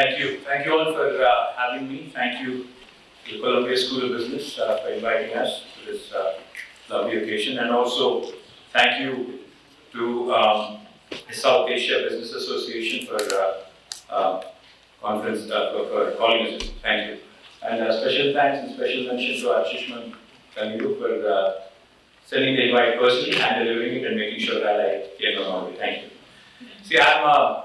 Thank you. Thank you all for having me. Thank you to the Columbia School of Business for inviting us to this lovely occasion. And also, thank you to the South Asia Business Association for conference, for calling us. Thank you. And special thanks and special mention to Archishman Kaniru for sending the invite personally and delivering it and making sure that I came along. Thank you. See, I'm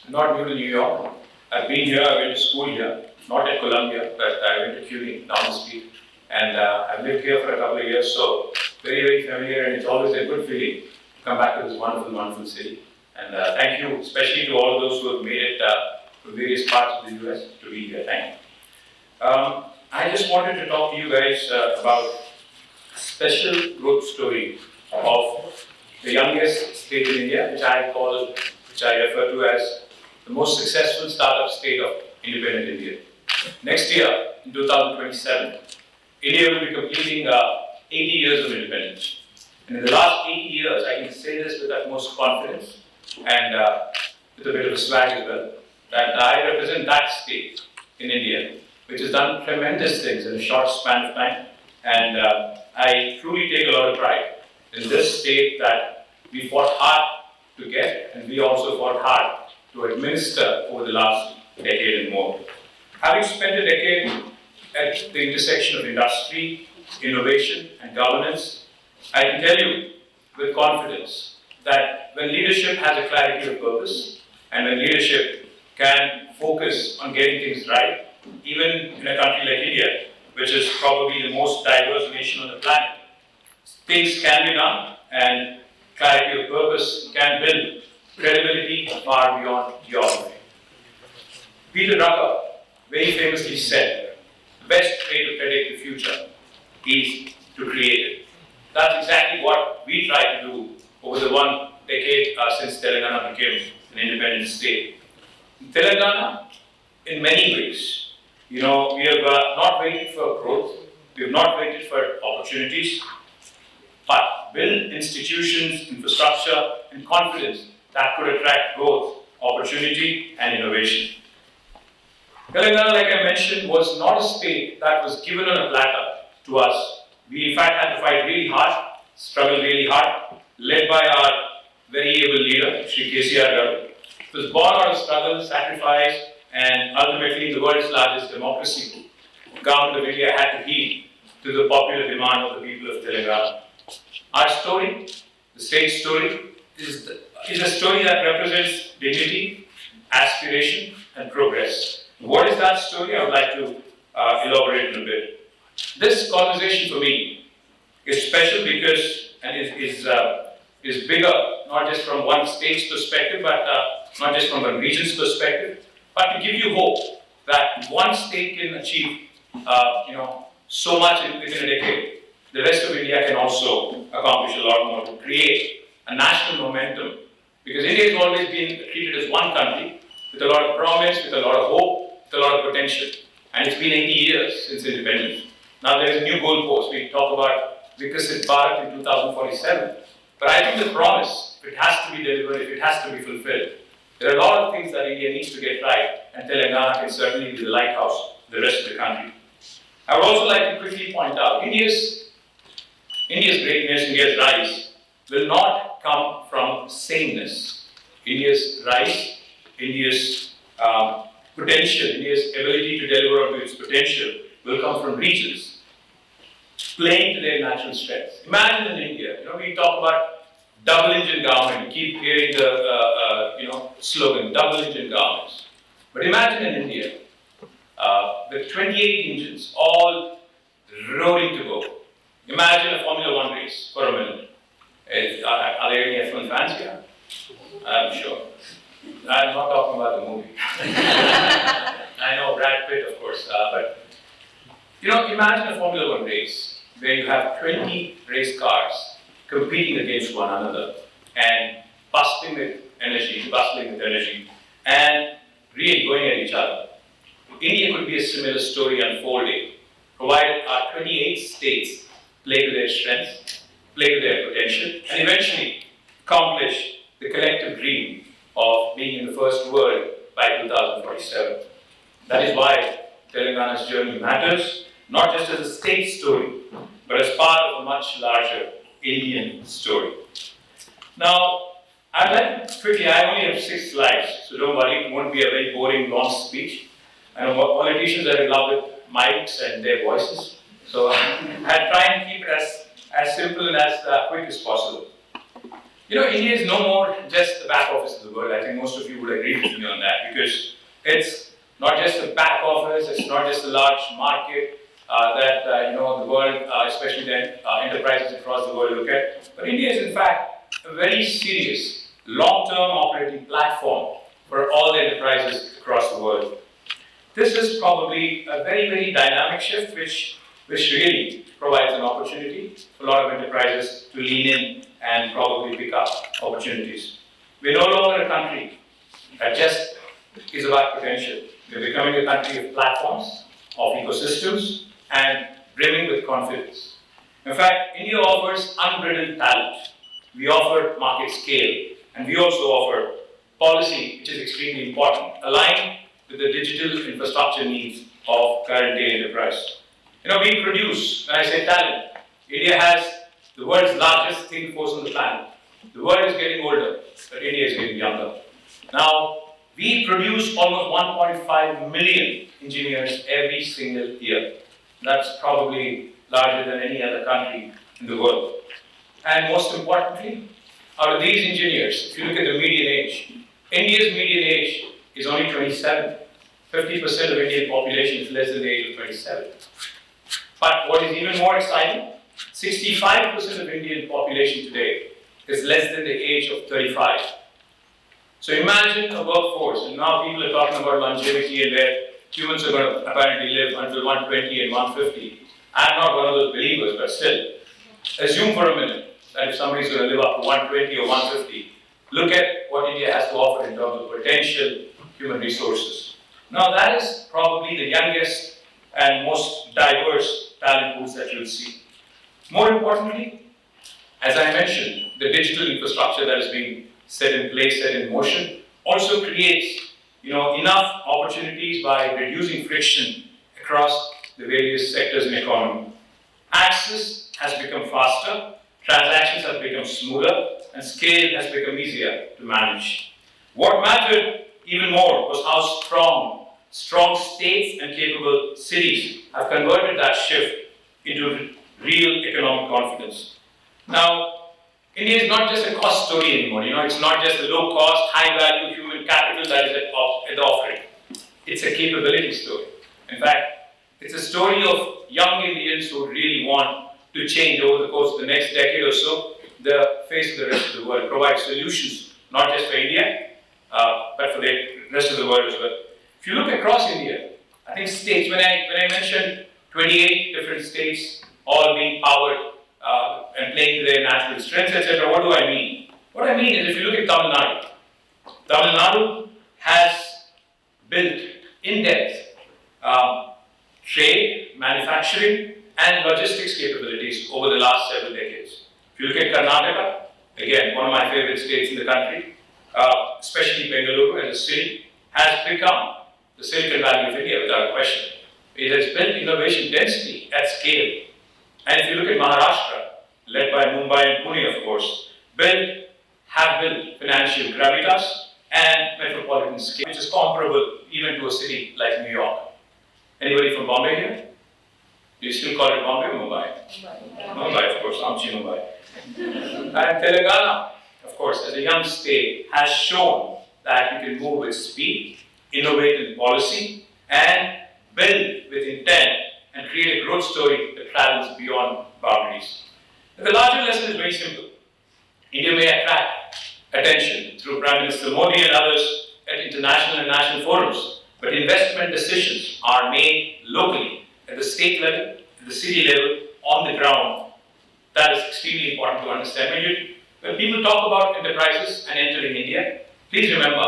not new to New York. I've been here, I went to school here, not at Columbia, but I went to CUNY down the street. And I've lived here for a couple of years, so very, very familiar, and it's always a good feeling to come back to this wonderful, wonderful city. And thank you, especially to all of those who have made it from various parts of the US to be here. Thank you. I just wanted to talk to you guys about a special growth story of the youngest state in India, which I refer to as the most successful startup state of independent India. Next year, in 2027, India will be completing 80 years of independence. And in the last 80 years, I can say this with utmost confidence and with a bit of a swag as well, that I represent that state in India, which has done tremendous things in a short span of time. And I truly take a lot of pride in this state that we fought hard to get, and we also fought hard to administer over the last decade and more. Having spent a decade at the intersection of industry, innovation, and governance, I can tell you with confidence that when leadership has a clarity of purpose, and when leadership can focus on getting things right, even in a country like India, which is probably the most diverse nation on the planet, things can be done, and clarity of purpose can build credibility far beyond geography. Peter Drucker very famously said, the best way to predict the future is to create it. That's exactly what we try to do over the one decade since Telangana became an independent state. In Telangana, in many ways, we have not waited for growth, we have not waited for opportunities, but build institutions, infrastructure, and confidence that could attract growth, opportunity, and innovation. Telangana, like I mentioned, was not a state that was given on a platter to us. We, in fact, had to fight really hard, struggle really hard, led by our very able leader, Shri KTR. It was born out of struggle, sacrifice, and ultimately the world's largest democracy. The government of India had to heed to the popular demand of the people of Telangana. Our story, the state story, is a story that represents dignity, aspiration, and progress. What is that story? I would like to elaborate in a bit. This conversation for me is special because, and is bigger, not just from one state's perspective, but not just from one region's perspective, but to give you hope that one state can achieve, so much within a decade. The rest of India can also accomplish a lot more to create a national momentum. Because India has always been treated as one country with a lot of promise, with a lot of hope, with a lot of potential. And it's been 80 years since independence. Now there is a new goalpost. We talk about Vikasit Bharat in 2047. But I think the promise, if it has to be delivered, if it has to be fulfilled, there are a lot of things that India needs to get right, and Telangana can certainly be the lighthouse for the rest of the country. I would also like to quickly point out, India's greatness, India's rise, will not come from sameness. India's rise, India's potential, India's ability to deliver onto its potential will come from regions playing to their natural strengths. Imagine in India, we talk about double engine government. You keep hearing the slogan, double engine governments. But imagine in India, with 28 engines, all roaring to go. Imagine a Formula One race for a minute. Are there any F1 fans here? I'm sure. I'm not talking about the movie. I know Brad Pitt, of course, but imagine a Formula One race where you have 20 race cars competing against one another and bustling with energy, and really going at each other. India could be a similar story unfolding, provided our 28 states play to their strengths, play to their potential, and eventually accomplish the collective dream of being in the first world by 2047. That is why Telangana's journey matters, not just as a state story, but as part of a much larger Indian story. Now, I'd like to quickly, I only have 6 slides, so don't worry, it won't be a very boring, long speech. I know politicians are in love with mics and their voices, so I'll try and keep it as simple and as quick as possible. You know, India is no more just the back office of the world. I think most of you would agree with me on that, because it's not just the back office, it's not just a large market that the world, especially the enterprises across the world look at, but India is in fact a very serious long-term operating platform for all the enterprises across the world. This is probably a very, very dynamic shift which really provides an opportunity for a lot of enterprises to lean in and probably pick up opportunities. We're no longer a country that just is about potential. We're becoming a country of platforms, of ecosystems, and brimming with confidence. In fact, India offers unbridled talent. We offer market scale, and we also offer policy, which is extremely important, aligned with the digital infrastructure needs of current day enterprise. You know, we produce, when I say talent, India has the world's largest think force on the planet. The world is getting older, but India is getting younger. Now, we produce almost 1.5 million engineers every single year. That's probably larger than any other country in the world. And most importantly, out of these engineers, if you look at the median age, India's median age is only 27. 50% of Indian population is less than the age of 27. But what is even more exciting, 65% of Indian population today is less than the age of 35. So imagine a workforce, and now people are talking about longevity and where humans are going to apparently live until 120 and 150. I'm not one of those believers, but still, assume for a minute that if somebody's going to live up to 120 or 150, look at what India has to offer in terms of potential human resources. Now that is probably the youngest and most diverse talent pools that you'll see. More importantly, as I mentioned, the digital infrastructure that is being set in place, set in motion, also creates enough opportunities by reducing friction across the various sectors in the economy. Access has become faster, transactions have become smoother, and scale has become easier to manage. What mattered even more was how strong states and capable cities have converted that shift into real economic confidence. Now, India is not just a cost story anymore. It's not just a low-cost, high-value human capital that is at the offering. It's a capability story. In fact, it's a story of young Indians who really want to change over the course of the next decade or so the face of the rest of the world, provide solutions not just for India, but for the rest of the world as well. If you look across India, I think states, when I mentioned 28 different states all being powered and playing to their natural strengths, etc., what do I mean? What I mean is, if you look at Tamil Nadu has built in-depth trade, manufacturing, and logistics capabilities over the last several decades. If you look at Karnataka, again, one of my favorite states in the country, especially Bengaluru as a city, has become the Silicon Valley of India without question. It has built innovation density at scale. And if you look at Maharashtra, led by Mumbai and Pune, of course, have built financial gravitas and metropolitan scale, which is comparable even to a city like New York. Anybody from Bombay here? Do you still call it Bombay or Mumbai? Mumbai, of course, Amchi Mumbai. And Telangana, of course, as a young state, has shown that you can move with speed, innovate in policy, and build with intent and create a growth story that travels beyond boundaries. The larger lesson is very simple. India may attract attention through Prime Minister Modi and others at international and national forums, but investment decisions are made locally, at the state level, at the city level, on the ground. That is extremely important to understand. When people talk about enterprises and entering India, please remember,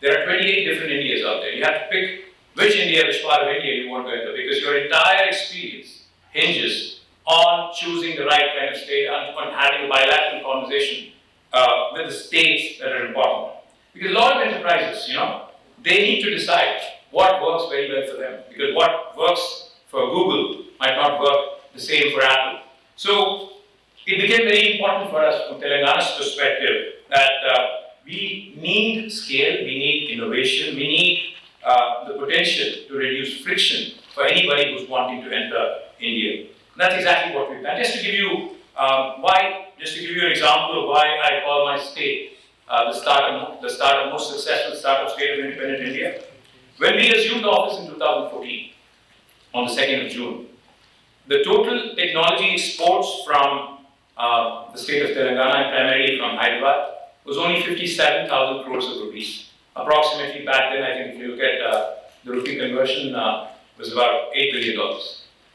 there are 28 different Indias out there. You have to pick which part of India you want to enter, because your entire experience hinges on choosing the right kind of state and on having a bilateral conversation with the states that are important. Because a lot of enterprises, they need to decide what works very very well for them, because what works for Google might not work the same for Apple. So it became very important for us from Telangana's perspective that we need scale, we need innovation, we need the potential to reduce friction for anybody who's wanting to enter India. And that's exactly what we've done. Just to give you an example of why I call my state the most successful startup state of independent India. When we assumed office in 2014, on the 2nd of June, the total technology exports from the state of Telangana, and primarily from Hyderabad, was only 57,000 crores of rupees. Approximately back then, I think if you look at the rupee conversion, was about $8 billion.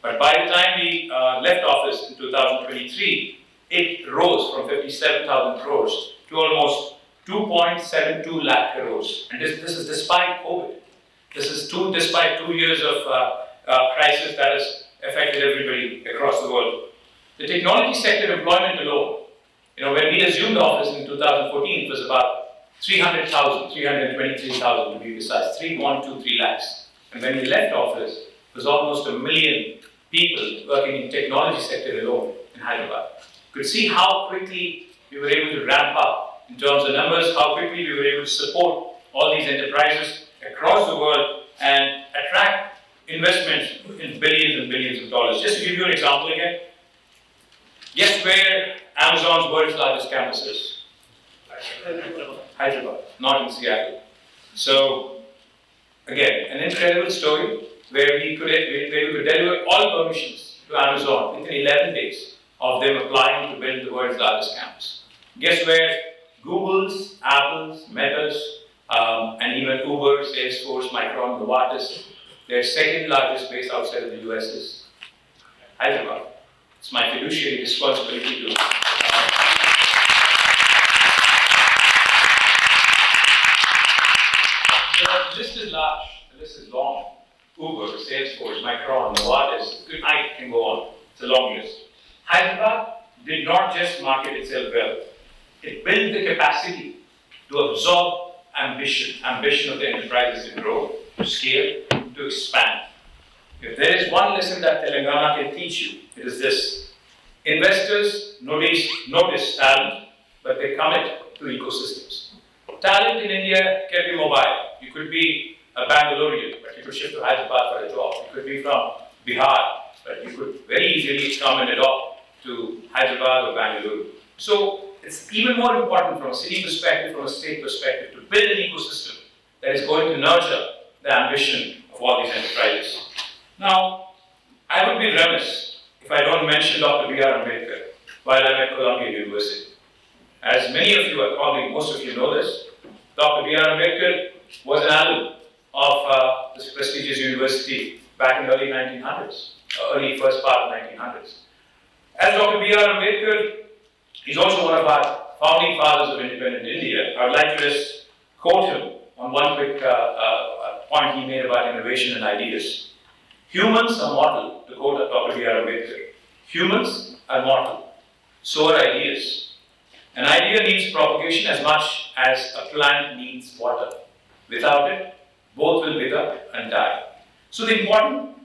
But by the time we left office in 2023, it rose from 57,000 crores to almost 2.72 lakh crores. And this is despite COVID. This is despite 2 years of crisis that has affected everybody across the world. The technology sector employment alone, when we assumed office in 2014, it was about 323,000 to be precise, 3.23 lakhs. And when we left office, it was almost 1 million people working in technology sector alone in Hyderabad. You could see how quickly we were able to ramp up in terms of numbers, how quickly we were able to support all these enterprises across the world and attract investments in billions and billions of dollars. Just to give you an example again, guess where Amazon's world's largest campus is? Hyderabad, not in Seattle. So, again, an incredible story where we could deliver all permissions to Amazon within 11 days of them applying to build the world's largest campus. Guess where Google's, Apple's, Meta's, and even Uber, Salesforce, Micron, Novartis, their second largest base outside of the US is? Hyderabad. It's my fiduciary responsibility to the list is large, the list is long. Uber, Salesforce, Micron, Novartis, I can go on. It's a long list. Hyderabad did not just market itself well. It built the capacity to absorb ambition of the enterprises to grow, to scale, to expand. If there is one lesson that Telangana can teach you, it is this. Investors notice talent, but they commit to ecosystems. Talent in India can be mobile. You could be a Bangalorean, but you could shift to Hyderabad for a job. You could be from Bihar, but you could very easily come and adopt to Hyderabad or Bangalore. So it's even more important from a city perspective, from a state perspective, to build an ecosystem that is going to nurture the ambition of all these enterprises. Now, I would be remiss if I don't mention Dr. B.R. Ambedkar while I'm at Columbia University. As many of you, probably most of you know this, Dr. B.R. Ambedkar was an alum of this prestigious university back in the early 1900s, early first part of 1900s. As Dr. B.R. Ambedkar, he's also one of our founding fathers of independent India. I would like to just quote him on one quick point he made about innovation and ideas. Humans are mortal, to quote Dr. B.R. Ambedkar. Humans are mortal, so are ideas. An idea needs propagation as much as a plant needs water. Without it, both will wither and die. So the important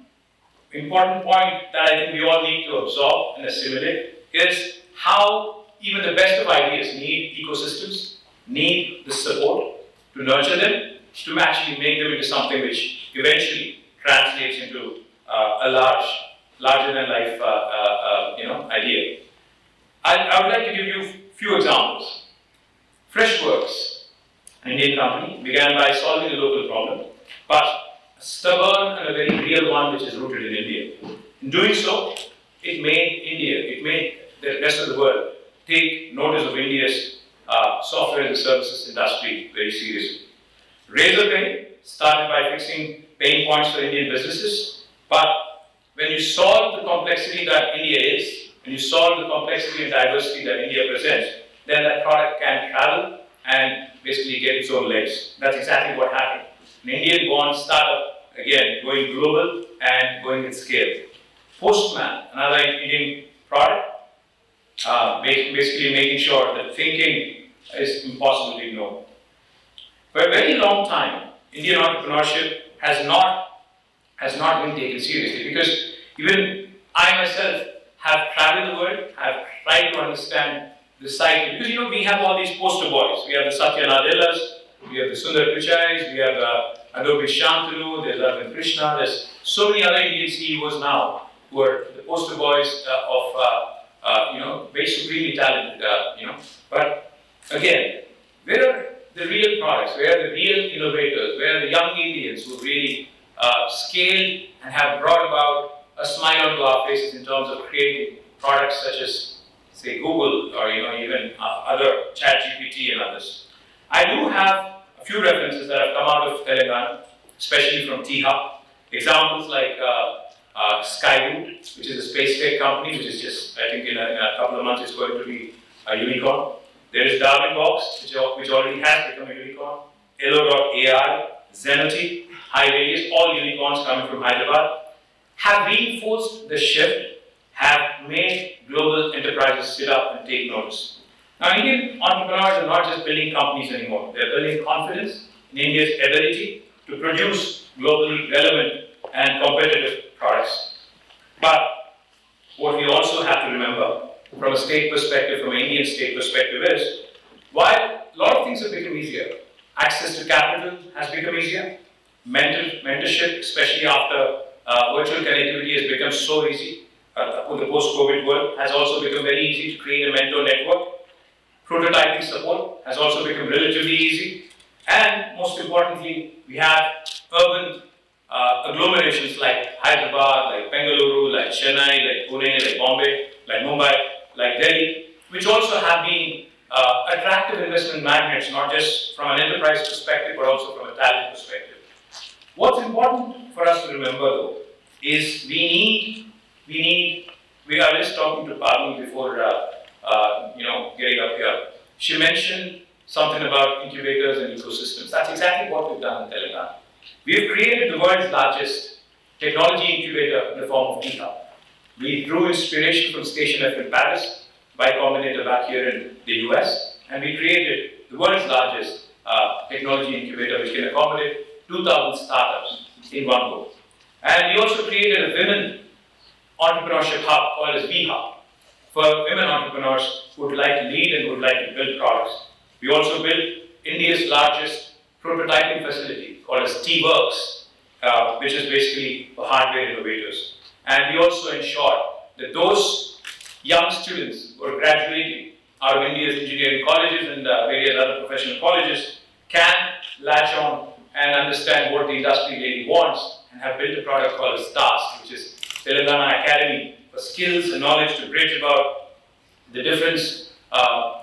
point that I think we all need to absorb and assimilate is how even the best of ideas need ecosystems, need the support to nurture them, to actually make them into something which eventually translates into a larger than life idea. I would like to give you a few examples. Freshworks, an Indian company, began by solving a local problem, but a stubborn and a very real one which is rooted in India. In doing so, it made the rest of the world take notice of India's software and services industry very seriously. Razorpay started by fixing pain points for Indian businesses, but when you solve the complexity that India is, when you solve the complexity and diversity that India presents, then that product can travel and basically get its own legs. That's exactly what happened. An Indian-born startup, again, going global and going at scale. Postman, another Indian product, basically making sure that thinking is impossible to ignore. For a very long time, Indian entrepreneurship has not has not been taken seriously, because even I myself have traveled the world, have tried to understand the psyche, because we have all these poster boys. We have the Satya Nadellas, we have the Sundar Pichais, we have Adobe Shantanu, there's Arvind Krishna, there's so many other Indian CEOs now who are the poster boys of very supremely talented, But again, where are the real products? Where are the real innovators? Where are the young Indians who really scaled and have brought about a smile onto our faces in terms of creating products such as, say, Google or even other ChatGPT and others? I do have a few references that have come out of Telangana, especially from T-Hub. Examples like Skyroot, which is a space tech company, which is just, I think in a couple of months is going to be a unicorn. There is Darwinbox, which already has become a unicorn. Elo.ai, Zenity, High Radius, all unicorns coming from Hyderabad, have reinforced the shift, have made global enterprises sit up and take notice. Now, Indian entrepreneurs are not just building companies anymore. They're building confidence in India's ability to produce globally relevant and competitive products. But what we also have to remember from a state perspective, from an Indian state perspective is, while a lot of things have become easier, access to capital has become easier, mentorship, especially after virtual connectivity has become so easy, the post-COVID world has also become very easy to create a mentor network. Prototyping support has also become relatively easy. And most importantly, we have urban agglomerations like Hyderabad, like Bengaluru, like Chennai, like Pune, like Bombay, like Mumbai, like Delhi, which also have been attractive investment magnets, not just from an enterprise perspective, but also from a talent perspective. What's important for us to remember, though, is we are just talking to Pavni before getting up here. She mentioned something about incubators and ecosystems. That's exactly what we've done in Telangana. We've created the world's largest technology incubator in the form of T-Hub. We drew inspiration from Station F in Paris, Y Combinator back here in the US, and we created the world's largest technology incubator which can accommodate 2,000 startups in one go. And we also created a women entrepreneurship hub called as V-Hub for women entrepreneurs who would like to lead and who would like to build products. We also built India's largest prototyping facility called as T-Works, which is basically for hardware innovators. And we also ensured that those young students who are graduating out of India's engineering colleges and various other professional colleges can latch on and understand what the industry really wants and have built a product called as TASK, which is Telangana Academy for Skills and Knowledge to bridge about the difference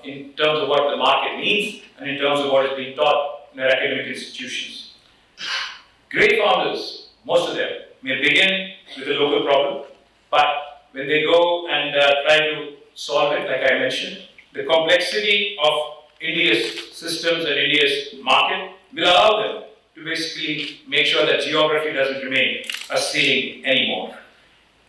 in terms of what the market needs and in terms of what is being taught in our academic institutions. Great founders, most of them, may begin with a local problem, but when they go and try to solve it, like I mentioned, the complexity of India's systems and India's market will allow them to basically make sure that geography doesn't remain a ceiling anymore.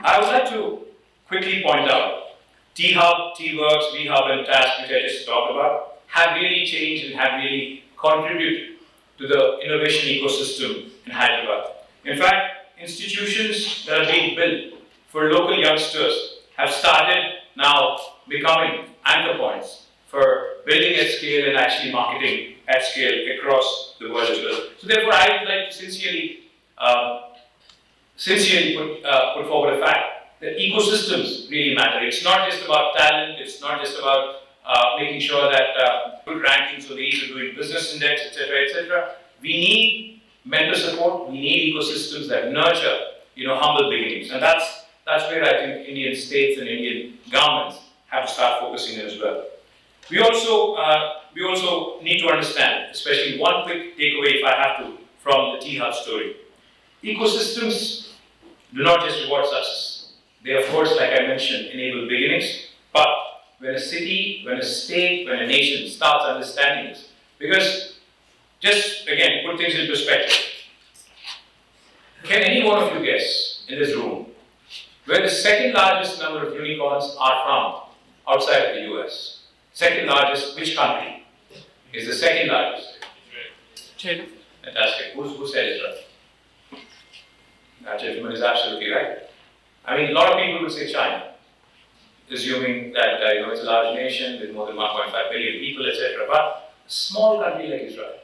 I would like to quickly point out T-Hub, T-Works, V-Hub and TASK, which I just talked about, have really changed and have really contributed to the innovation ecosystem in Hyderabad. In fact, institutions that are being built for local youngsters have started now becoming anchor points for building at scale and actually marketing at scale across the world as well. So therefore, I would like to sincerely put forward a fact that ecosystems really matter. It's not just about talent, it's not just about making sure that good rankings on the ease of doing business index, etc. We need mentor support, we need ecosystems that nurture humble beginnings. And that's where I think Indian states and Indian governments have to start focusing as well. We also need to understand, especially one quick takeaway if I have to, from the T-Hub story. Ecosystems do not just reward success. They, of course, like I mentioned, enable beginnings. But when a city, when a state, when a nation starts understanding this, because just again, put things in perspective. Can any one of you guess in this room where the second largest number of unicorns are from outside of the US? Second largest, which country is the second largest? China. Fantastic. Who said it right? That gentleman is absolutely right. I mean, a lot of people would say China, assuming that it's a large nation with more than 1.5 billion people, etc. But a small country like Israel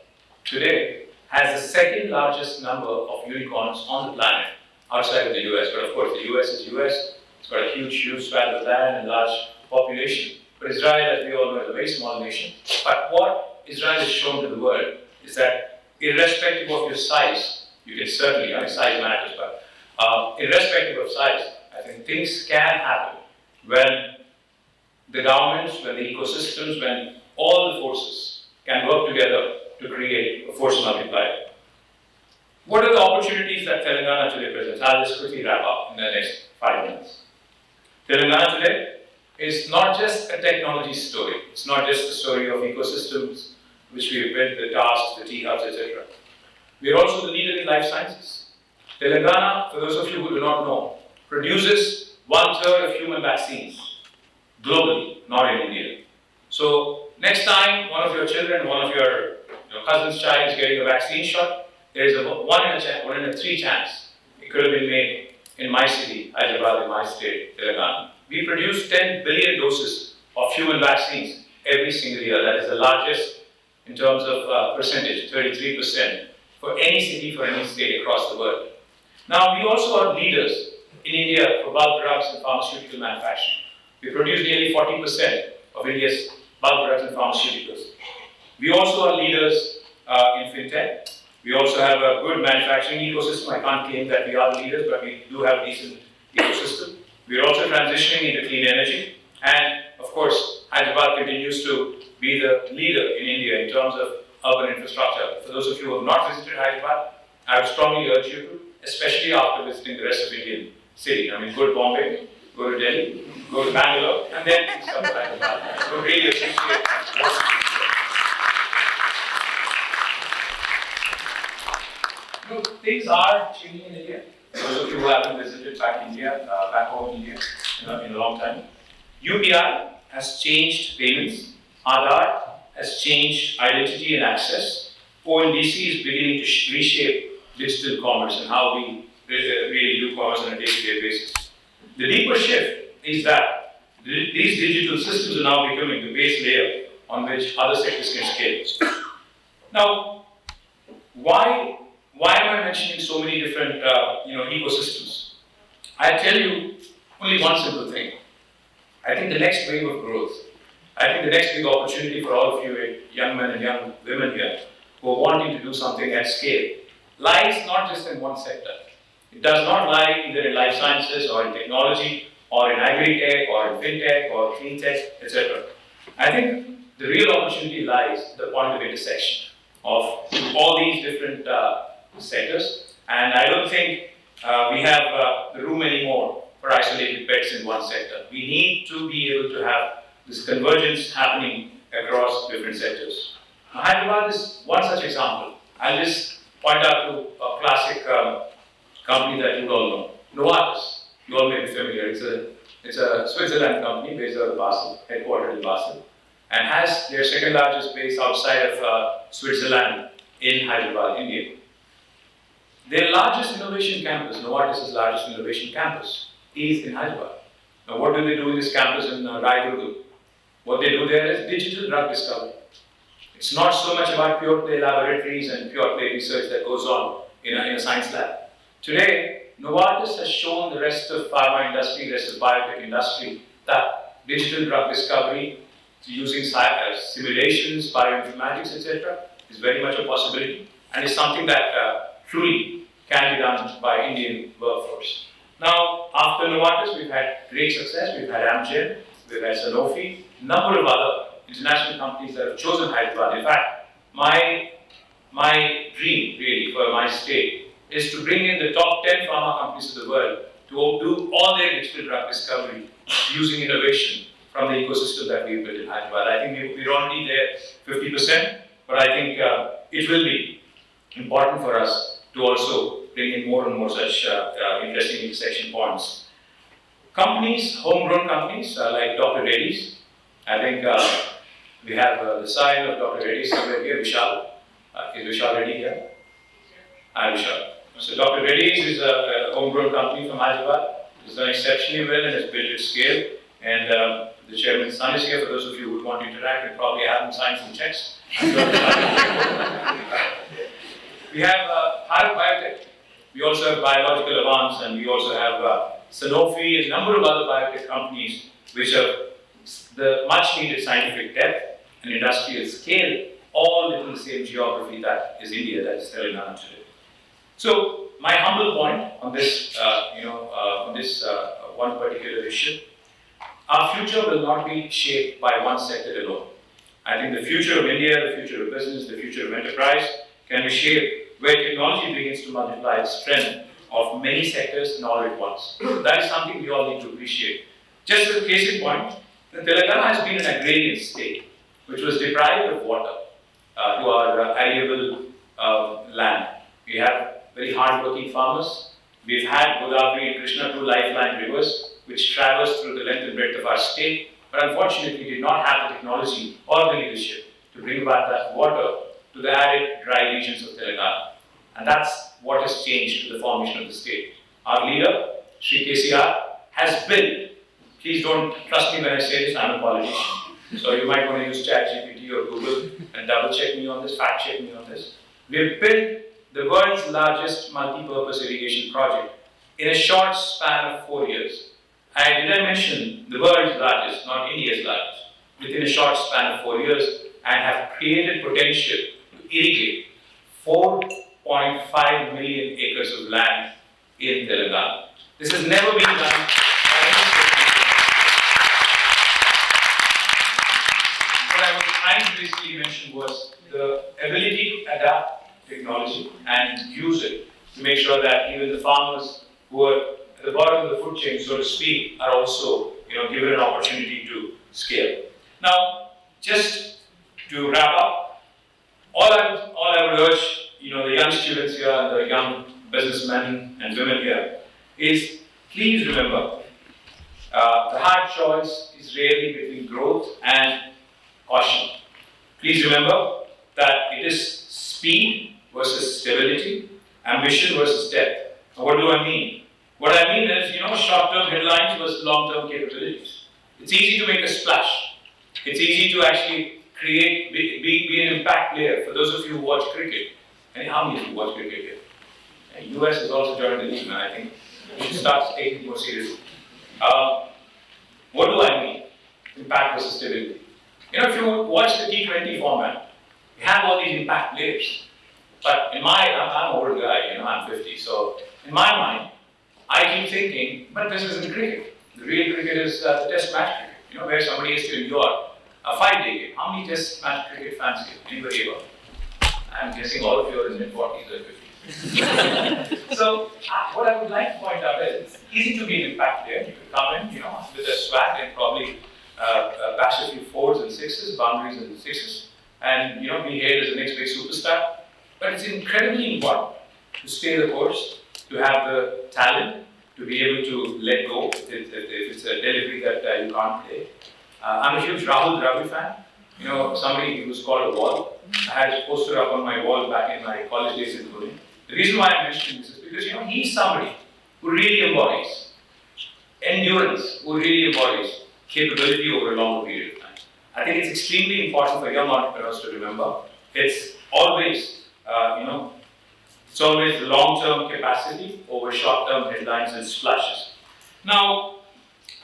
today has the second largest number of unicorns on the planet outside of the US. But of course, the US is US. It's got a huge swath of land and large population. But Israel, as we all know, is a very small nation. But what Israel has shown to the world is that irrespective of your size, you can certainly, size matters, but irrespective of size, I think things can happen when the governments, when the ecosystems, when all the forces can work together to create a force multiplier. What are the opportunities that Telangana today presents? I'll just quickly wrap up in the next 5 minutes. Telangana today is not just a technology story. It's not just a story of ecosystems which we have built, the tasks, the T-hubs, etc. We are also the leader in life sciences. Telangana, for those of you who do not know, produces 1/3 of human vaccines globally, not in India. So next time one of your children, one of your cousin's child is getting a vaccine shot, there is a 1 in a 3 chance it could have been made in my city, Hyderabad, in my state, Telangana. We produce 10 billion doses of human vaccines every single year. That is the largest in terms of percentage, 33% for any city, for any state across the world. Now, we also are leaders in India for bulk drugs and pharmaceutical manufacturing. We produce nearly 40% of India's bulk drugs and pharmaceuticals. We also are leaders in fintech. We also have a good manufacturing ecosystem. I can't claim that we are leaders, but we do have a decent ecosystem. We are also transitioning into clean energy. And of course, Hyderabad continues to be the leader in India in terms of urban infrastructure. For those of you who have not visited Hyderabad, I would strongly urge you to, especially after visiting the rest of Indian city. I mean, go to Bombay, go to Delhi, go to Bangalore, and then come to Hyderabad. I would really appreciate things are changing in India. Those of you who haven't visited back home India, in a long time. UPI has changed payments. Aadhaar has changed identity and access. ONDC is beginning to reshape digital commerce and how we really do commerce on a day-to-day basis. The deeper shift is that these digital systems are now becoming the base layer on which other sectors can scale. Now, why am I mentioning so many different ecosystems? I tell you only one simple thing. I think the next wave of growth, I think the next big opportunity for all of you young men and young women here who are wanting to do something at scale lies not just in one sector. It does not lie either in life sciences or in technology or in agri-tech or in fintech or clean tech, etc. I think the real opportunity lies at the point of intersection of all these different sectors, and I don't think we have the room anymore for isolated bets in one sector. We need to be able to have this convergence happening across different sectors. Now, Hyderabad is one such example. I'll just point out to a classic company that you all know, Novartis. You all may be familiar. It's a Switzerland company based out of Basel, headquartered in Basel, and has their second largest base outside of Switzerland in Hyderabad, India. Their largest innovation campus, Novartis' largest innovation campus, is in Hyderabad. Now, what do they do in this campus in Raiguru? What they do there is digital drug discovery. It's not so much about pure play laboratories and pure play research that goes on in a science lab. Today, Novartis has shown the rest of pharma industry, the rest of biotech industry, that digital drug discovery using simulations, bioinformatics, etc., is very much a possibility and is something that truly can be done by Indian workforce. Now, after Novartis, we've had great success. We've had Amgen, we've had Sanofi, a number of other international companies that have chosen Hyderabad. In fact, my dream, really, for my state is to bring in the top 10 pharma companies of the world to do all their digital drug discovery using innovation from the ecosystem that we've built in Hyderabad. I think we're already there 50%, but I think it will be important for us to also bring in more and more such interesting intersection points. Companies, homegrown companies like Dr. Reddy's. I think we have the sign of Dr. Reddy's somewhere here, Vishal. Is Vishal Reddy here? Hi, Vishal. So Dr. Reddy's is a homegrown company from Hyderabad. It's done exceptionally well and has built its scale. And the chairman's son is here. For those of you who would want to interact, and probably have him sign some checks. We have Vaartha Biotech. We also have Biological Advance, and we also have Sanofi and a number of other biotech companies which have the much needed scientific depth and industrial scale, all within the same geography that is India, that is Telangana today. So my humble point on this, on this one particular issue, our future will not be shaped by one sector alone. I think the future of India, the future of business, the future of enterprise can be shaped where technology begins to multiply its strength of many sectors and all at once. That is something we all need to appreciate. Just as a case in point, Telangana has been an agrarian state, which was deprived of water to our arable land. We have very hard-working farmers. We've had Godavari and Krishna, two lifeline rivers, which traverse through the length and breadth of our state, but unfortunately did not have the technology or the leadership to bring back that water to the arid, dry regions of Telangana. And that's what has changed with the formation of the state. Our leader, Sri KTR, has built, please don't trust me when I say this, I'm a politician. So you might want to use ChatGPT or Google and double check me on this, fact check me on this. We have built the world's largest multi-purpose irrigation project in a short span of 4 years. Did I mention the world's largest, not India's largest, within a short span of 4 years, and have created potential to irrigate 4.5 million acres of land in Telangana. This has never been done by any state. What I was trying to basically mention was the ability to adapt technology and use it to make sure that even the farmers who are at the bottom of the food chain, so to speak, are also given an opportunity to scale. Now, just to wrap up, all I would urge the young students here and the young businessmen and women here is please remember the hard choice is rarely between growth and caution. Please remember that it is speed versus stability, ambition versus depth. Now, what do I mean? What I mean is, short-term headlines versus long-term capabilities. It's easy to make a splash. It's easy to actually create, be an impact player. For those of you who watch cricket, and how many of you watch cricket here? The US has also joined the league, and I think we should start taking it more seriously. What do I mean? Impact versus stability. If you watch the T20 format, you have all these impact players. But I'm an old guy, I'm 50, so in my mind, I keep thinking, but this isn't cricket. The real cricket is the test match cricket, where somebody has to endure a 5-day game. How many test match cricket fans here? Anybody ever? I'm guessing all of you are in mid-40s or 50s. So, what I would like to point out is, it's easy to be an impact player. You could come in, with a swag and probably bash a few 4s and 6s, boundaries and 6s, and, be hailed as the next big superstar. But it's incredibly important to stay the course, to have the talent, to be able to let go if it's a delivery that you can't play. I'm a huge Rahul Dravid fan. Somebody who was called a wall. I had a poster up on my wall back in my college days in Pune. The reason why I'm mentioning this is because he's somebody who really embodies endurance, who really embodies capability over a longer period of time. I think it's extremely important for young entrepreneurs to remember. It's always it's always the long-term capacity over short-term headlines and splashes. Now,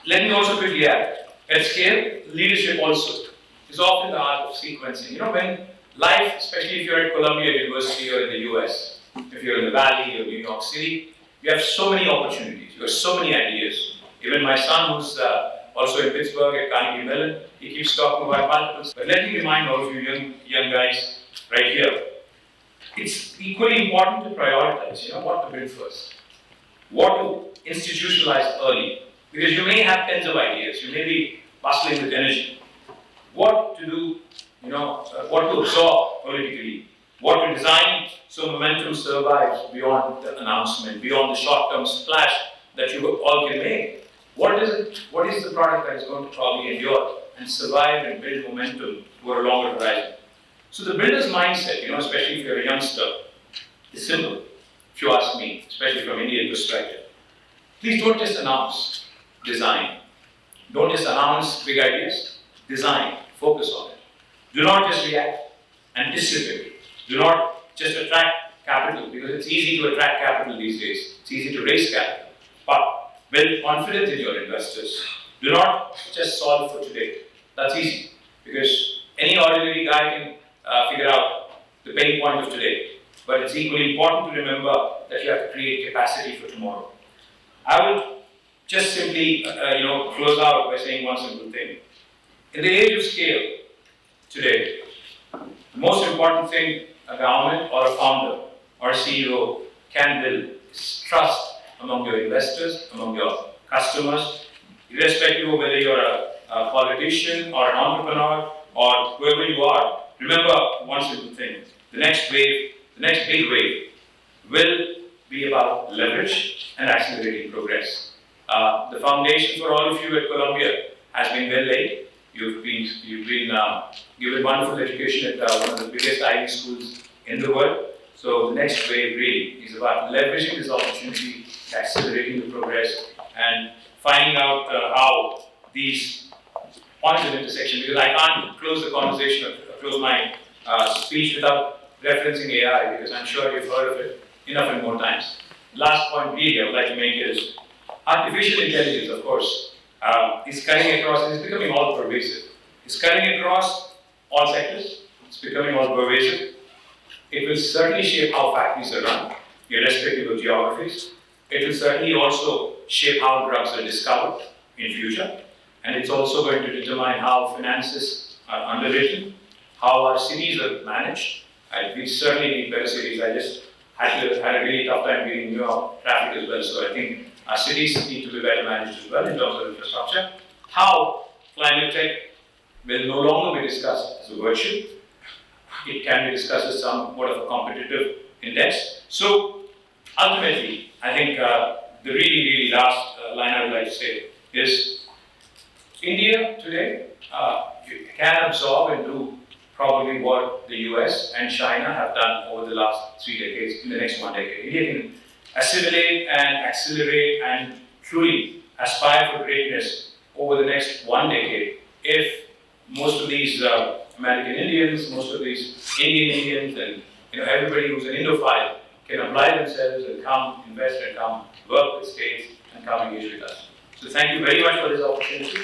let me also quickly add, at scale, leadership also is often the art of sequencing. When life, especially if you're at Columbia University or in the US, if you're in the Valley or New York City, you have so many opportunities, you have so many ideas. Even my son, who's also in Pittsburgh at Carnegie Mellon, he keeps talking about multiples. But let me remind all of you young guys right here, it's equally important to prioritize, what to build first, what to institutionalize early, because you may have tens of ideas, you may be bustling with energy. What to do, what to absorb politically, what to design so momentum survives beyond the announcement, beyond the short-term splash that you all can make. What is the product that is going to probably endure and survive and build momentum over a longer horizon? So the builder's mindset, especially if you're a youngster, is simple. If if you ask me, especially from Indian perspective. Please don't just announce, design. Don't just announce big ideas, design, focus on it. Do not just react, anticipate. Do not just attract capital, because it's easy to attract capital these days. It's easy to raise capital. But build confidence in your investors. Do not just solve for today. That's easy, because any ordinary guy can figure out the pain point of today. But it's equally important to remember that you have to create capacity for tomorrow. I will just simply, close out by saying one simple thing. In the age of scale today, the most important thing a government or a founder or a CEO can build is trust among your investors, among your customers, irrespective of whether you're a politician or an entrepreneur or whoever you are. Remember one simple thing: the next wave, the next big wave, will be about leverage and accelerating progress. The foundation for all of you at Columbia has been well laid. You've been given wonderful education at one of the biggest Ivy schools in the world. So the next wave really is about leveraging this opportunity, accelerating the progress, and finding out how these points of intersection, because I can't close the conversation or close my speech without referencing AI, because I'm sure you've heard of it enough and more times. Last point really I would like to make is artificial intelligence, of course, is cutting across, it's becoming all pervasive. It's cutting across all sectors, it's becoming all pervasive. It will certainly shape how factories are run, irrespective of geographies. It will certainly also shape how drugs are discovered in future. And it's also going to determine how finances are underwritten, how our cities are managed. And we certainly need better cities. I just had a really tough time getting New York traffic as well. So I think our cities need to be better managed as well in terms of infrastructure. How climate tech will no longer be discussed as a virtue. It can be discussed as somewhat of a competitive index. So ultimately, I think the really last line I would like to say is India today can absorb and do probably what the US and China have done over the last 3 decades in the next 1 decade. India can assimilate and accelerate and truly aspire for greatness over the next 1 decade if most of these American Indians, most of these Indian Indians, and everybody who's an Indophile can apply themselves and come invest and come work with states and come engage with us. So thank you very much for this opportunity.